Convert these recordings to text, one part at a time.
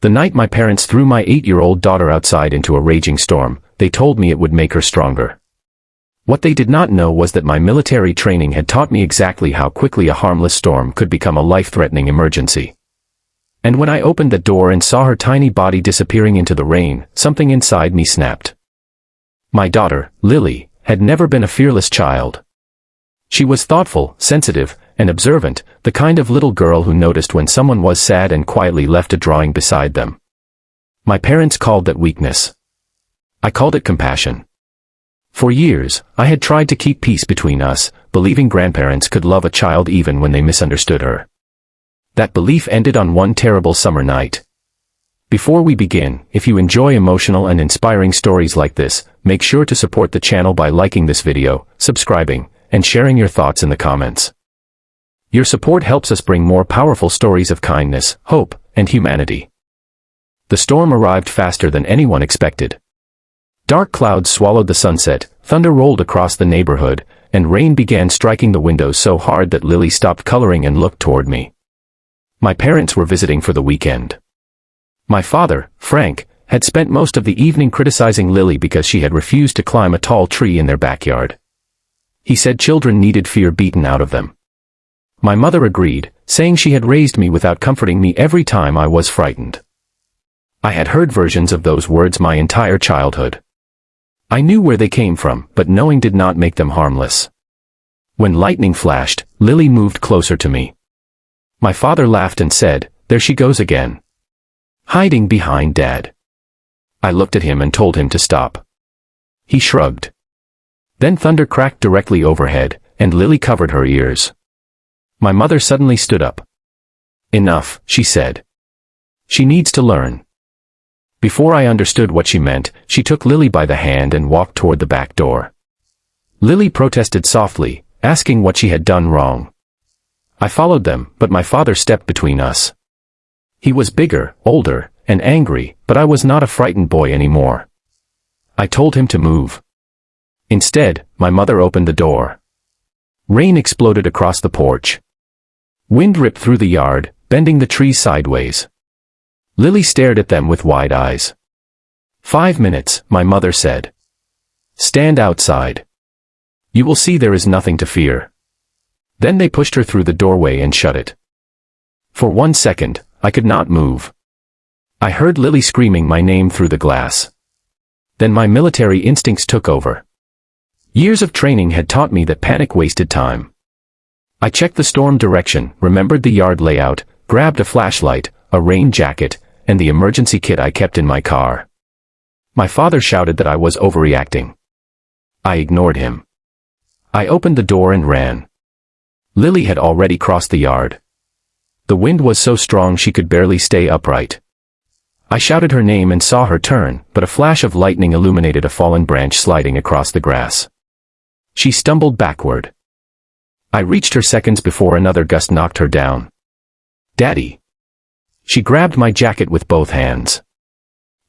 The night my parents threw my 8-year-old daughter outside into a raging storm, they told me it would make her stronger. What they did not know was that my military training had taught me exactly how quickly a harmless storm could become a life-threatening emergency. And when I opened the door and saw her tiny body disappearing into the rain, something inside me snapped. My daughter, Lily, had never been a fearless child. She was thoughtful, sensitive, and observant, the kind of little girl who noticed when someone was sad and quietly left a drawing beside them. My parents called that weakness. I called it compassion. For years, I had tried to keep peace between us, believing grandparents could love a child even when they misunderstood her. That belief ended on one terrible summer night. Before we begin, if you enjoy emotional and inspiring stories like this, make sure to support the channel by liking this video, subscribing, and sharing your thoughts in the comments. Your support helps us bring more powerful stories of kindness, hope, and humanity. The storm arrived faster than anyone expected. Dark clouds swallowed the sunset, thunder rolled across the neighborhood, and rain began striking the windows so hard that Lily stopped coloring and looked toward me. My parents were visiting for the weekend. My father, Frank, had spent most of the evening criticizing Lily because she had refused to climb a tall tree in their backyard. He said children needed fear beaten out of them. My mother agreed, saying she had raised me without comforting me every time I was frightened. I had heard versions of those words my entire childhood. I knew where they came from, but knowing did not make them harmless. When lightning flashed, Lily moved closer to me. My father laughed and said, "There she goes again. Hiding behind Dad." I looked at him and told him to stop. He shrugged. Then thunder cracked directly overhead, and Lily covered her ears. My mother suddenly stood up. "Enough," she said. "She needs to learn." Before I understood what she meant, she took Lily by the hand and walked toward the back door. Lily protested softly, asking what she had done wrong. I followed them, but my father stepped between us. He was bigger, older, and angry, but I was not a frightened boy anymore. I told him to move. Instead, my mother opened the door. Rain exploded across the porch. Wind ripped through the yard, bending the trees sideways. Lily stared at them with wide eyes. "5 minutes," my mother said. "Stand outside. You will see there is nothing to fear." Then they pushed her through the doorway and shut it. For 1 second, I could not move. I heard Lily screaming my name through the glass. Then my military instincts took over. Years of training had taught me that panic wasted time. I checked the storm direction, remembered the yard layout, grabbed a flashlight, a rain jacket, and the emergency kit I kept in my car. My father shouted that I was overreacting. I ignored him. I opened the door and ran. Lily had already crossed the yard. The wind was so strong she could barely stay upright. I shouted her name and saw her turn, but a flash of lightning illuminated a fallen branch sliding across the grass. She stumbled backward. I reached her seconds before another gust knocked her down. "Daddy!" She grabbed my jacket with both hands.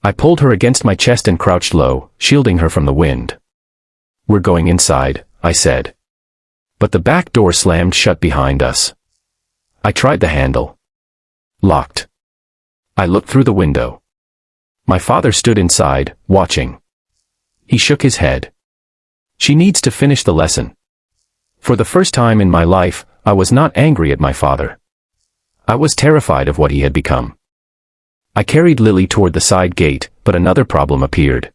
I pulled her against my chest and crouched low, shielding her from the wind. "We're going inside," I said. But the back door slammed shut behind us. I tried the handle. Locked. I looked through the window. My father stood inside, watching. He shook his head. "She needs to finish the lesson." For the first time in my life, I was not angry at my father. I was terrified of what he had become. I carried Lily toward the side gate, but another problem appeared.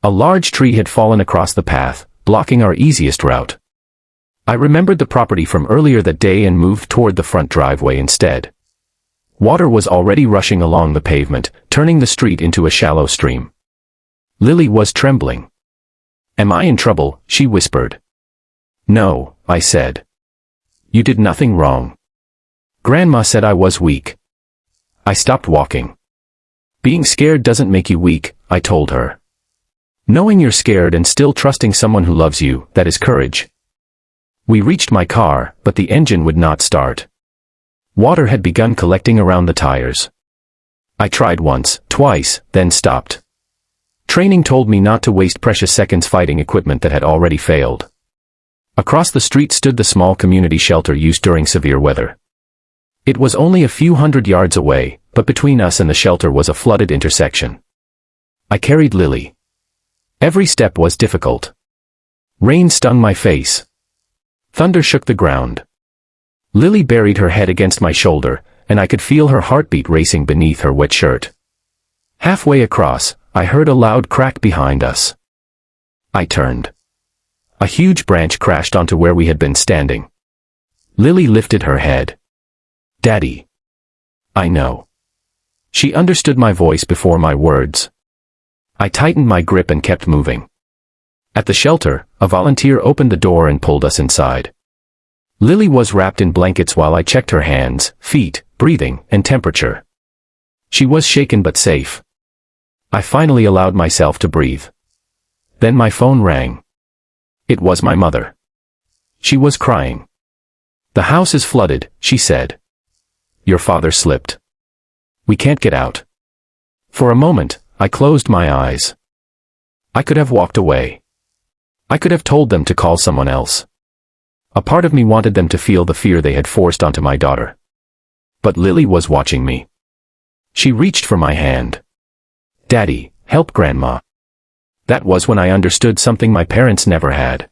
A large tree had fallen across the path, blocking our easiest route. I remembered the property from earlier that day and moved toward the front driveway instead. Water was already rushing along the pavement, turning the street into a shallow stream. Lily was trembling. "Am I in trouble?" she whispered. "No," I said. "You did nothing wrong. Grandma said I was weak." I stopped walking. "Being scared doesn't make you weak," I told her. "Knowing you're scared and still trusting someone who loves you, that is courage." We reached my car, but the engine would not start. Water had begun collecting around the tires. I tried once, twice, then stopped. Training told me not to waste precious seconds fighting equipment that had already failed. Across the street stood the small community shelter used during severe weather. It was only a few hundred yards away, but between us and the shelter was a flooded intersection. I carried Lily. Every step was difficult. Rain stung my face. Thunder shook the ground. Lily buried her head against my shoulder, and I could feel her heartbeat racing beneath her wet shirt. Halfway across, I heard a loud crack behind us. I turned. A huge branch crashed onto where we had been standing. Lily lifted her head. "Daddy." "I know." She understood my voice before my words. I tightened my grip and kept moving. At the shelter, a volunteer opened the door and pulled us inside. Lily was wrapped in blankets while I checked her hands, feet, breathing, and temperature. She was shaken but safe. I finally allowed myself to breathe. Then my phone rang. It was my mother. She was crying. "The house is flooded," she said. "Your father slipped. We can't get out." For a moment, I closed my eyes. I could have walked away. I could have told them to call someone else. A part of me wanted them to feel the fear they had forced onto my daughter. But Lily was watching me. She reached for my hand. "Daddy, help Grandma." That was when I understood something my parents never had.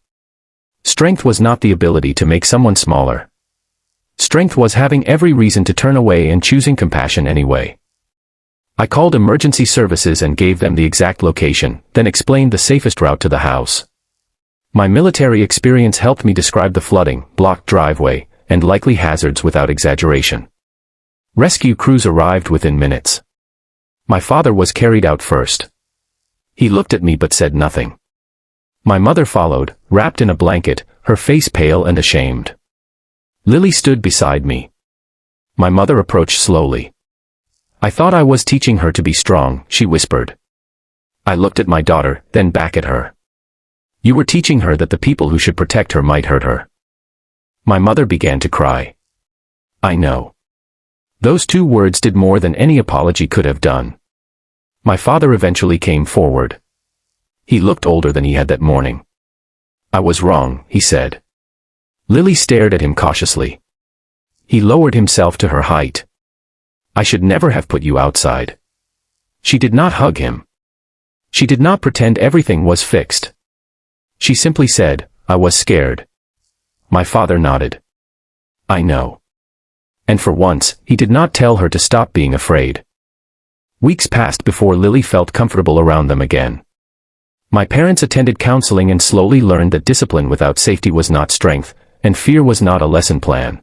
Strength was not the ability to make someone smaller. Strength was having every reason to turn away and choosing compassion anyway. I called emergency services and gave them the exact location, then explained the safest route to the house. My military experience helped me describe the flooding, blocked driveway, and likely hazards without exaggeration. Rescue crews arrived within minutes. My father was carried out first. He looked at me but said nothing. My mother followed, wrapped in a blanket, her face pale and ashamed. Lily stood beside me. My mother approached slowly. "I thought I was teaching her to be strong," she whispered. I looked at my daughter, then back at her. "You were teaching her that the people who should protect her might hurt her." My mother began to cry. "I know." Those 2 words did more than any apology could have done. My father eventually came forward. He looked older than he had that morning. "I was wrong," he said. Lily stared at him cautiously. He lowered himself to her height. "I should never have put you outside." She did not hug him. She did not pretend everything was fixed. She simply said, "I was scared." My father nodded. "I know." And for once, he did not tell her to stop being afraid. Weeks passed before Lily felt comfortable around them again. My parents attended counseling and slowly learned that discipline without safety was not strength, and fear was not a lesson plan.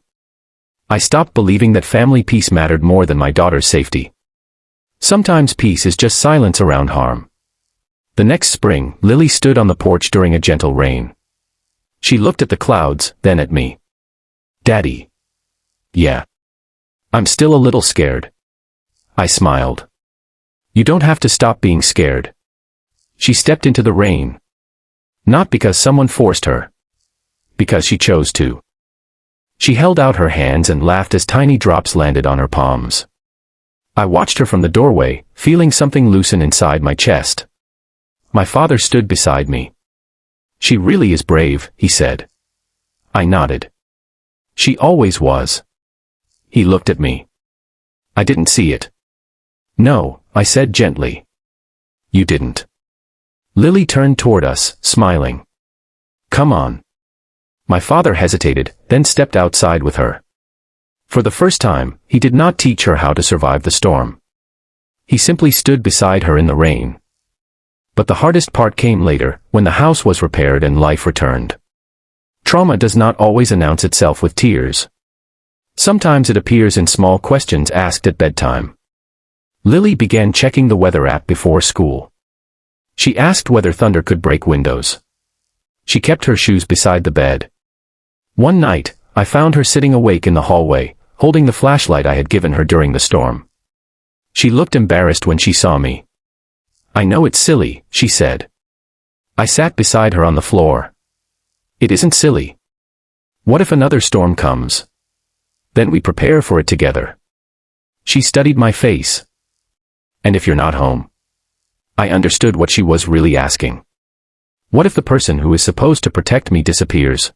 I stopped believing that family peace mattered more than my daughter's safety. Sometimes peace is just silence around harm. The next spring, Lily stood on the porch during a gentle rain. She looked at the clouds, then at me. "Daddy." "Yeah. I'm still a little scared." I smiled. "You don't have to stop being scared." She stepped into the rain. Not because someone forced her. Because she chose to. She held out her hands and laughed as tiny drops landed on her palms. I watched her from the doorway, feeling something loosen inside my chest. My father stood beside me. "She really is brave," he said. I nodded. "She always was." He looked at me. I didn't see it. "No," I said gently. "You didn't." Lily turned toward us, smiling. "Come on." My father hesitated, then stepped outside with her. For the first time, he did not teach her how to survive the storm. He simply stood beside her in the rain. But the hardest part came later, when the house was repaired and life returned. Trauma does not always announce itself with tears. Sometimes it appears in small questions asked at bedtime. Lily began checking the weather app before school. She asked whether thunder could break windows. She kept her shoes beside the bed. One night, I found her sitting awake in the hallway, holding the flashlight I had given her during the storm. She looked embarrassed when she saw me. "I know it's silly," she said. I sat beside her on the floor. "It isn't silly. What if another storm comes? Then we prepare for it together." She studied my face. "And if you're not home?" I understood what she was really asking. What if the person who is supposed to protect me disappears?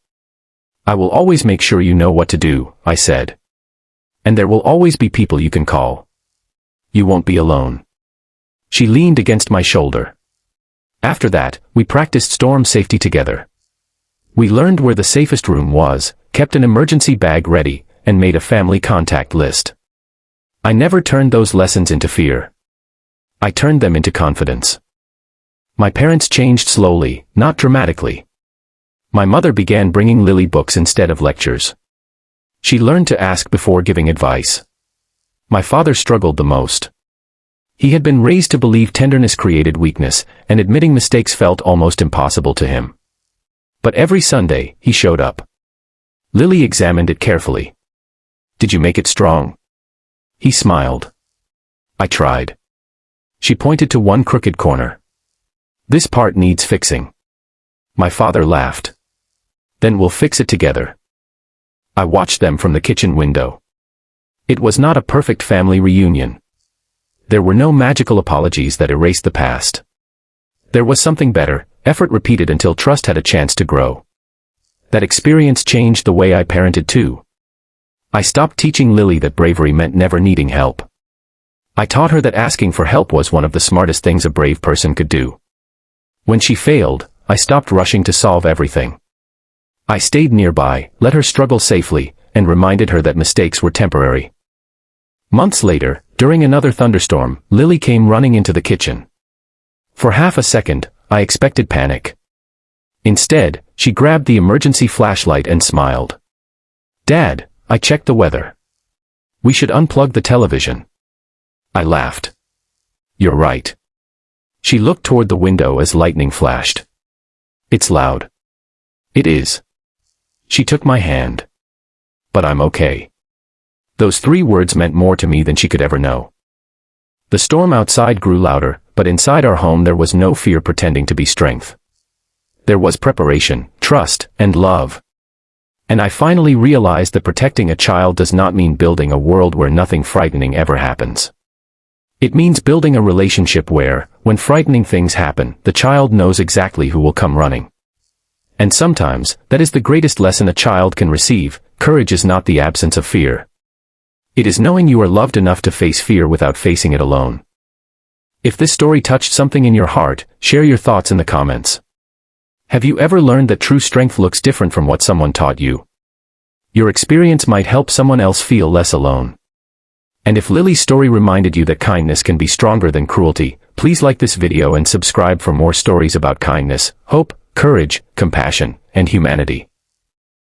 "I will always make sure you know what to do," I said. "And there will always be people you can call." You won't be alone. She leaned against my shoulder. After that, we practiced storm safety together. We learned where the safest room was, kept an emergency bag ready, and made a family contact list. I never turned those lessons into fear. I turned them into confidence. My parents changed slowly, not dramatically. My mother began bringing Lily books instead of lectures. She learned to ask before giving advice. My father struggled the most. He had been raised to believe tenderness created weakness, and admitting mistakes felt almost impossible to him. But every Sunday, he showed up. Lily examined it carefully. Did you make it strong? He smiled. I tried. She pointed to one crooked corner. This part needs fixing. My father laughed. Then we'll fix it together. I watched them from the kitchen window. It was not a perfect family reunion. There were no magical apologies that erased the past. There was something better, effort repeated until trust had a chance to grow. That experience changed the way I parented too. I stopped teaching Lily that bravery meant never needing help. I taught her that asking for help was one of the smartest things a brave person could do. When she failed, I stopped rushing to solve everything. I stayed nearby, let her struggle safely, and reminded her that mistakes were temporary. Months later, during another thunderstorm, Lily came running into the kitchen. For half a second, I expected panic. Instead, she grabbed the emergency flashlight and smiled. Dad, I checked the weather. We should unplug the television. I laughed. You're right. She looked toward the window as lightning flashed. It's loud. It is. She took my hand. But I'm okay. Those 3 words meant more to me than she could ever know. The storm outside grew louder, but inside our home there was no fear pretending to be strength. There was preparation, trust, and love. And I finally realized that protecting a child does not mean building a world where nothing frightening ever happens. It means building a relationship where, when frightening things happen, the child knows exactly who will come running. And sometimes, that is the greatest lesson a child can receive. Courage is not the absence of fear. It is knowing you are loved enough to face fear without facing it alone. If this story touched something in your heart, share your thoughts in the comments. Have you ever learned that true strength looks different from what someone taught you? Your experience might help someone else feel less alone. And if Lily's story reminded you that kindness can be stronger than cruelty, please like this video and subscribe for more stories about kindness, hope, courage, compassion, and humanity.